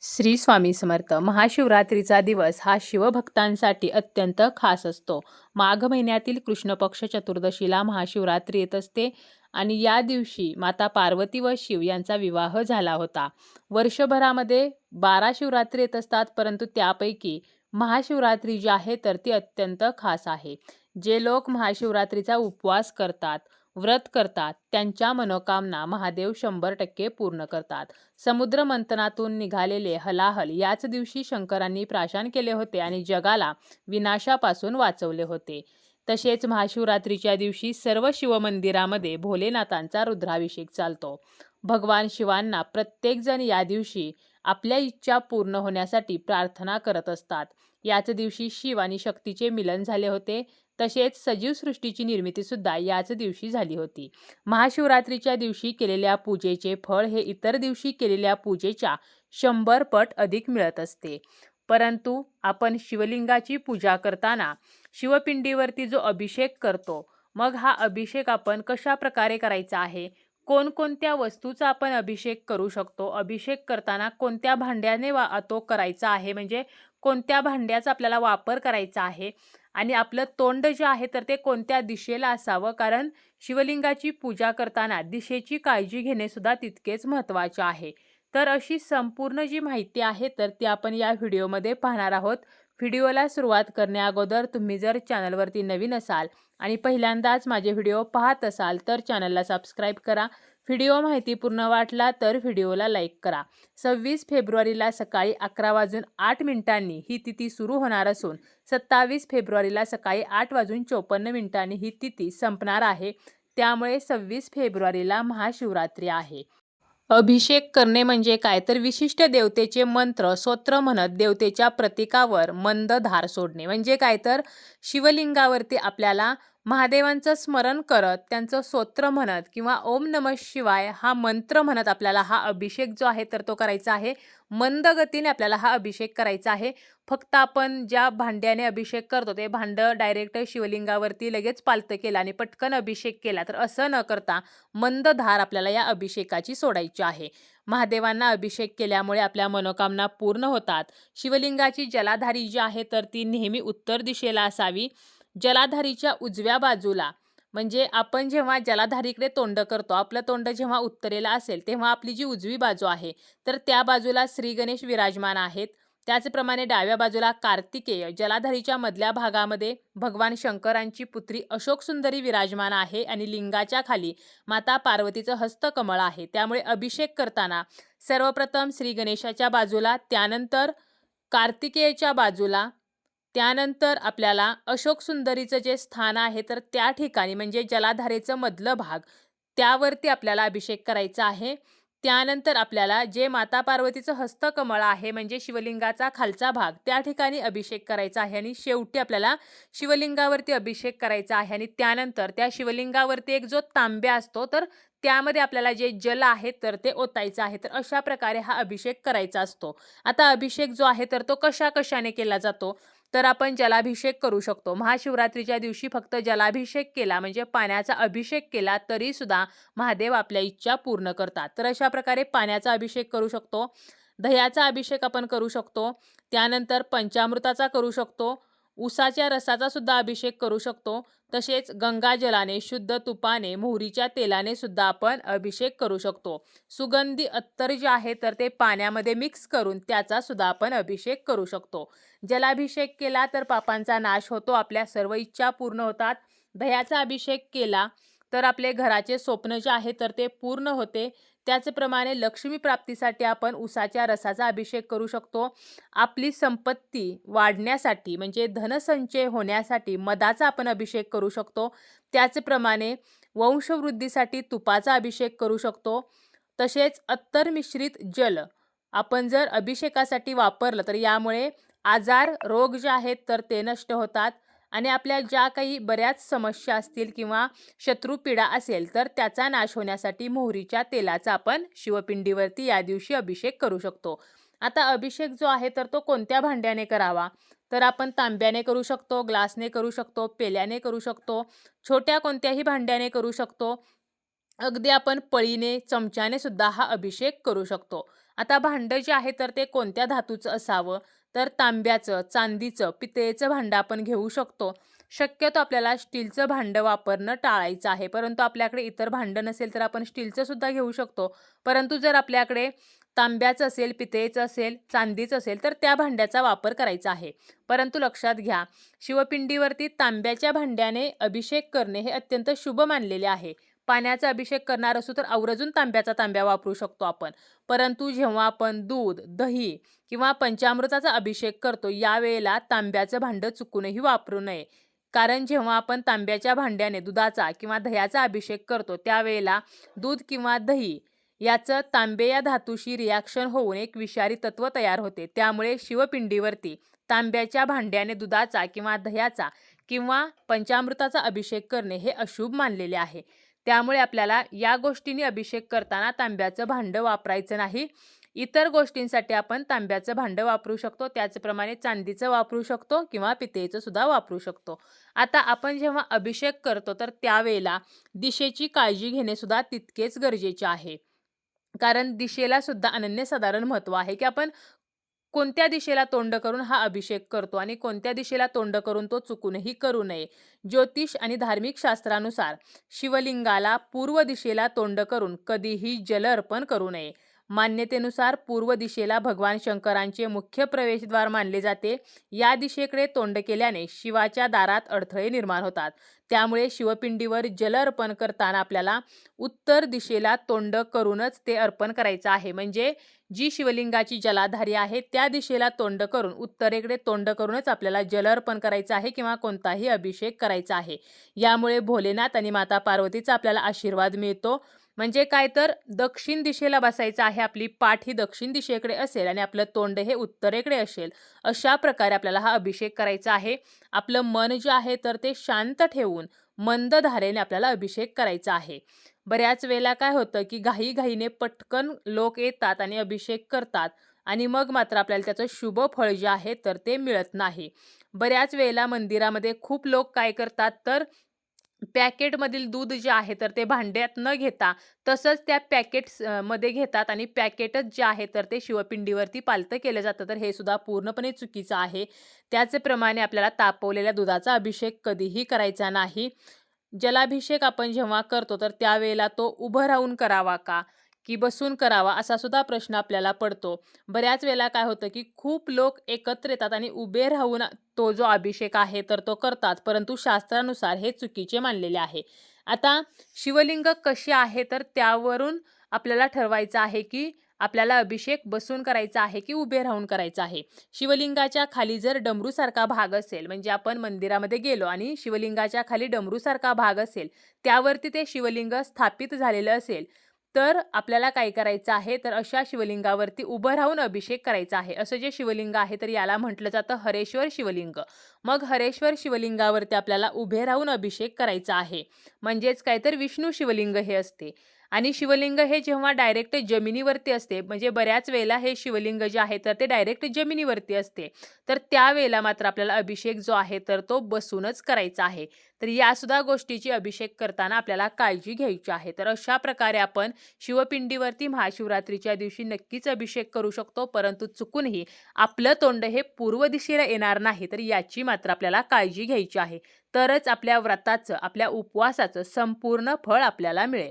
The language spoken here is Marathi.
श्री स्वामी समर्थ. महाशिवरात्रीचा दिवस हा शिवभक्तांसाठी अत्यंत खास असतो. माघ महिन्यातील कृष्ण पक्ष चतुर्दशीला महाशिवरात्री येत असते आणि या दिवशी माता पार्वती व शिव यांचा विवाह झाला होता. वर्षभरामध्ये 12 शिवरात्री येत असतात, परंतु त्यापैकी महाशिवरात्री जी आहे तर ती अत्यंत खास आहे. जे लोक महाशिवरात्रीचा उपवास करतात, व्रत करतात, त्यांच्या मनोकामना महादेव 100% पूर्ण करतात. समुद्र मंथनातून निघालेले हलाहल याच दिवशी शंकरांनी प्राशन केले होते आणि जगाला विनाशापासून वाचवले होते. तसेच महाशिवरात्रीच्या दिवशी सर्व शिवमंदिरामध्ये भोलेनाथांचा रुद्राभिषेक चालतो. भगवान शिवांना प्रत्येकजण या दिवशी आपल्या इच्छा पूर्ण होण्यासाठी प्रार्थना करत असतात. याच दिवशी शिव आणि शक्तीचे मिलन झाले होते. तसेच सजीव सृष्टीची निर्मिती सुद्धा याच दिवशी झाली होती. महाशिवरात्रीच्या दिवशी केलेल्या पूजेचे फळ हे इतर दिवशी केलेल्या पूजेच्या 100 पट अधिक मिळत असते. परंतु आपण शिवलिंगाची पूजा करताना शिवपिंडीवरती जो अभिषेक करतो, मग हा अभिषेक आपण कशा प्रकारे करायचा आहे, कोणकोणत्या वस्तूचा आपण अभिषेक करू शकतो, अभिषेक करताना कोणत्या भांड्याने तो करायचा आहे, म्हणजे कोणत्या भांड्याचा आपल्याला वापर करायचा आहे आणि आपलं तोंड जे आहे तर ते कोणत्या दिशेला असावं, कारण शिवलिंगाची पूजा करताना दिशेची काळजी घेणे सुद्धा तितकेच महत्त्वाचे आहे. तर अशी संपूर्ण जी माहिती आहे तर ती आपण या व्हिडिओमध्ये पाहणार आहोत. व्हिडिओला सुरुवात करण्याअगोदर तुम्ही जर चॅनलवरती नवीन असाल आणि पहिल्यांदाच माझे व्हिडिओ पाहत असाल तर चॅनलला सबस्क्राईब करा. व्हिडिओ माहितीपूर्ण वाटला तर व्हिडिओला लाईक करा. 26 फेब्रुवारीला सकाळी 11:08 ही तिथी सुरू होणार असून 27 फेब्रुवारीला सकाळी 8:54 ही तिथी संपणार आहे. त्यामुळे 26 फेब्रुवारीला महाशिवरात्री आहे. अभिषेक करणे म्हणजे काय, तर विशिष्ट देवतेचे मंत्र स्तोत्र म्हणत देवतेच्या प्रतीकावर मंद धार सोडणे. म्हणजे काय, तर शिवलिंगावरती आपल्याला महादेवांचं स्मरण करत त्यांचं स्तोत्र म्हणत किंवा ओम नमः शिवाय हा मंत्र म्हणत आपल्याला हा अभिषेक जो आहे तर तो करायचा आहे. मंद गतीने आपल्याला हा अभिषेक करायचा आहे. फक्त आपण ज्या भांड्याने अभिषेक करतो ते भांडं डायरेक्ट शिवलिंगावरती लगेच पालतं केलं आणि पटकन अभिषेक केला, तर असं न करता मंद धार आपल्याला या अभिषेकाची सोडायची आहे. महादेवांना अभिषेक केल्यामुळे आपल्या मनोकामना पूर्ण होतात. शिवलिंगाची जलाधारी जी आहे तर ती नेहमी उत्तर दिशेला असावी. जलाधारीच्या उजव्या बाजूला, म्हणजे आपण जेव्हा जलाधारीकडे तोंड करतो, आपलं तोंड जेव्हा उत्तरेला असेल तेव्हा आपली जी उजवी बाजू आहे तर त्या बाजूला श्री गणेश विराजमान आहेत. त्याचप्रमाणे डाव्या बाजूला कार्तिकेय, जलाधारीच्या मधल्या भागामध्ये भगवान शंकरांची पुत्री अशोक सुंदरी विराजमान आहे आणि लिंगाच्या खाली माता पार्वतीचं हस्तकमळ आहे. त्यामुळे अभिषेक करताना सर्वप्रथम श्री गणेशाच्या बाजूला, त्यानंतर कार्तिकेयच्या बाजूला, त्यानंतर आपल्याला अशोक सुंदरीचं जे स्थान आहे तर त्या ठिकाणी, म्हणजे जलाधारेचं मधलं भाग, त्यावरती आपल्याला अभिषेक करायचा आहे. त्यानंतर आपल्याला जे माता पार्वतीचं हस्तकमळ आहे म्हणजे शिवलिंगाचा खालचा भाग, त्या ठिकाणी अभिषेक करायचा आहे आणि शेवटी आपल्याला शिवलिंगावरती अभिषेक करायचा आहे. आणि त्यानंतर त्या शिवलिंगावरती एक जो तांब्या असतो तर त्यामध्ये आपल्याला जे जल आहे तर ते ओतायचं आहे. तर अशा प्रकारे हा अभिषेक करायचा असतो. आता अभिषेक जो आहे तर तो कशाने केला जातो, तर आपण जलाभिषेक करू शकतो. महाशिवरात्रीच्या दिवशी फक्त जलाभिषेक केला म्हणजे पाण्याचा अभिषेक केला तरी सुद्धा महादेव आपल्या इच्छा पूर्ण करतात. तर अशा प्रकारे पाण्याचा अभिषेक करू शकतो, दह्याचा अभिषेक आपण करू शकतो, त्यानंतर पंचामृताचा करू शकतो, उसाच्या रसाचा सुद्धा अभिषेक करू शकतो. तसेच गंगाजलाने, शुद्ध तुपाने, मोहरीच्या तेलाने सुद्धा आपण अभिषेक करू शकतो. सुगंधी अत्तर जे आहे तर ते पाण्यामध्ये मिक्स करून त्याचा सुद्धा आपण अभिषेक करू शकतो. जलाभिषेक केला तर पापांचा नाश होतो, आपल्या सर्व इच्छा पूर्ण होतात. दह्याचा अभिषेक केला तर आपले घराचे स्वप्न जे आहे तर ते पूर्ण होते. त्याचप्रमाणे लक्ष्मी प्राप्तीसाठी आपण उसाच्या रसाचा अभिषेक करू शकतो. आपली संपत्ती वाढण्यासाठी म्हणजे धनसंचय होण्यासाठी मधाचा आपण अभिषेक करू शकतो. त्याचप्रमाणे वंशवृद्धीसाठी तुपाचा अभिषेक करू शकतो. तसेच अत्तर मिश्रित जल आपण जर अभिषेकासाठी वापरलं तर यामुळे आजार, रोग जे आहेत तर ते नष्ट होतात आणि आपल्या ज्या काही बऱ्याच समस्या असतील किंवा शत्रुपीडा असेल तर त्याचा नाश होण्यासाठी मोहरीच्या तेलाचा आपण शिवपिंडीवरती या दिवशी अभिषेक करू शकतो. आता अभिषेक जो आहे तर तो कोणत्या भांड्याने करावा, तर आपण तांब्याने करू शकतो, ग्लासने करू शकतो, पेल्याने करू शकतो, छोट्या कोणत्याही भांड्याने करू शकतो. अगदी आपण पळीने, चमच्याने सुद्धा हा अभिषेक करू शकतो. आता भांडं जे आहे तर ते कोणत्या धातूचं असावं, तर तांब्याचं, चांदीचं, पितळेचं भांडं आपण घेऊ शकतो. शक्यतो आपल्याला स्टीलचं भांडं वापरणं टाळायचं आहे. परंतु आपल्याकडे इतर भांडं नसेल तर आपण स्टीलचं सुद्धा घेऊ शकतो. परंतु जर आपल्याकडे तांब्याचं असेल, पितळेचं असेल, चांदीचं असेल तर त्या भांड्याचा वापर करायचा आहे. परंतु लक्षात घ्या, शिवपिंडीवरती तांब्याच्या भांड्याने अभिषेक करणे हे अत्यंत शुभ मानलेले आहे. पाण्याचा अभिषेक करणार असू तर आवर्जून तांब्याचा तांब्या वापरू शकतो आपण. परंतु जेव्हा आपण दूध, दही किंवा पंचामृताचा अभिषेक करतो यावेळेला तांब्याचं भांडं चुकूनही वापरू नये. कारण जेव्हा आपण तांब्याच्या भांड्याने दुधाचा किंवा दह्याचा अभिषेक करतो त्यावेळेला दूध किंवा दही याचं तांबे या धातूशी रिॲक्शन होऊन एक विषारी तत्व तयार होते. त्यामुळे शिवपिंडीवरती तांब्याच्या भांड्याने दुधाचा किंवा दह्याचा किंवा पंचामृताचा अभिषेक करणे हे अशुभ मानलेले आहे. त्यामुळे आपल्याला या गोष्टींनी अभिषेक करताना तांब्याचं भांडं वापरायचं नाही. इतर गोष्टींसाठी आपण तांब्याचं भांडं वापरू शकतो. त्याचप्रमाणे चांदीचं वापरू शकतो किंवा पितळेचं सुद्धा वापरू शकतो. आता आपण जेव्हा अभिषेक करतो तर त्यावेळेला दिशेची काळजी घेणे सुद्धा तितकेच गरजेचे आहे. कारण दिशेला सुद्धा अनन्यसाधारण महत्त्व आहे, की आपण कोणत्या दिशेला तोंड करून हा अभिषेक करतो आणि कोणत्या दिशेला तोंड करून तो चुकूनही करू नये. ज्योतिष आणि धार्मिक शास्त्रानुसार शिवलिंगाला पूर्व दिशेला तोंड करून कधीही जल अर्पण करू नये. मान्यतेनुसार पूर्व दिशेला भगवान शंकरांचे मुख्य प्रवेशद्वार मानले जाते. या दिशेकडे तोंड केल्याने शिवाच्या दारात अडथळे निर्माण होतात. त्यामुळे शिवपिंडीवर जल अर्पण करताना आपल्याला उत्तर दिशेला तोंड करूनच ते अर्पण करायचं आहे. म्हणजे जी शिवलिंगाची जलाधारी आहे त्या दिशेला तोंड करून उत्तरेकडे तोंड करूनच आपल्याला जल अर्पण करायचं आहे किंवा कोणताही अभिषेक करायचा आहे. यामुळे भोलेनाथ आणि माता पार्वतीचा आपल्याला आशीर्वाद मिळतो. म्हणजे काय तर दक्षिण दिशेला बसायचं आहे. आपली पाठ ही दक्षिण दिशेकडे असेल आणि आपलं तोंड हे उत्तरेकडे असेल. अशा प्रकारे आपल्याला हा अभिषेक करायचा आहे. आपलं मन जे आहे तर ते शांत ठेवून मंद धारेने आपल्याला अभिषेक करायचा आहे. बऱ्याच वेळेला काय होतं की घाईघाईने पटकन लोक येतात आणि अभिषेक करतात आणि मग मात्र आपल्याला त्याचं शुभ फळ जे आहे तर ते मिळत नाही. बऱ्याच वेळेला मंदिरामध्ये खूप लोक काय करतात तर पॅकेटमधील दूध जे आहे तर ते भांड्यात न घेता तसंच त्या मध्ये घेतात आणि पॅकेटच जे आहे तर ते शिवपिंडीवरती पालतं केलं जातं. तर हे सुद्धा पूर्णपणे चुकीचं आहे. त्याचप्रमाणे आपल्याला तापवलेल्या दुधाचा अभिषेक कधीही करायचा नाही. जलाभिषेक आपण जेव्हा करतो तर त्यावेळेला तो उभं राहून करावा का की बसून करावा असा सुद्धा प्रश्न आपल्याला पडतो. बऱ्याच वेळेला काय होतं की खूप लोक एकत्र येतात आणि उभे राहून तो जो अभिषेक आहे तर तो करतात. परंतु शास्त्रानुसार हे चुकीचे मानलेले आहे. आता शिवलिंग कसे आहे तर त्यावरून आपल्याला ठरवायचं आहे की आपल्याला अभिषेक बसून करायचा आहे की उभे राहून करायचा आहे. शिवलिंगाच्या खाली जर डमरूसारखा भाग असेल म्हणजे आपण मंदिरामध्ये गेलो आणि शिवलिंगाच्या खाली डमरूसारखा भाग असेल त्यावरती ते शिवलिंग स्थापित झालेलं असेल तर आपल्याला काय करायचं आहे तर अशा शिवलिंगावरती उभं राहून अभिषेक करायचा आहे. असं जे शिवलिंग आहे तर याला म्हटलं जातं हरेश्वर शिवलिंग. मग हरेश्वर शिवलिंगावरती आपल्याला उभे राहून अभिषेक करायचा आहे. म्हणजेच काय तर विष्णू शिवलिंग हे असते. आणि शिवलिंग हे जेव्हा डायरेक्ट जमिनीवरती असते म्हणजे बऱ्याच वेळेला हे शिवलिंग जे आहे तर ते डायरेक्ट जमिनीवरती असते. तर त्यावेळेला मात्र आपल्याला अभिषेक जो आहे तर तो बसूनच करायचा आहे. तर या सुद्धा गोष्टीची अभिषेक करताना आपल्याला काळजी घ्यायची आहे. तर अशा प्रकारे आपण शिवपिंडीवरती महाशिवरात्रीच्या दिवशी नक्कीच अभिषेक करू शकतो. परंतु चुकूनही आपलं तोंड हे पूर्व दिशेला येणार नाही. तर याची मात्र आपल्याला काळजी घ्यायची आहे. तरच आपल्या व्रताचं, आपल्या उपवासाचं संपूर्ण फळ आपल्याला मिळेल.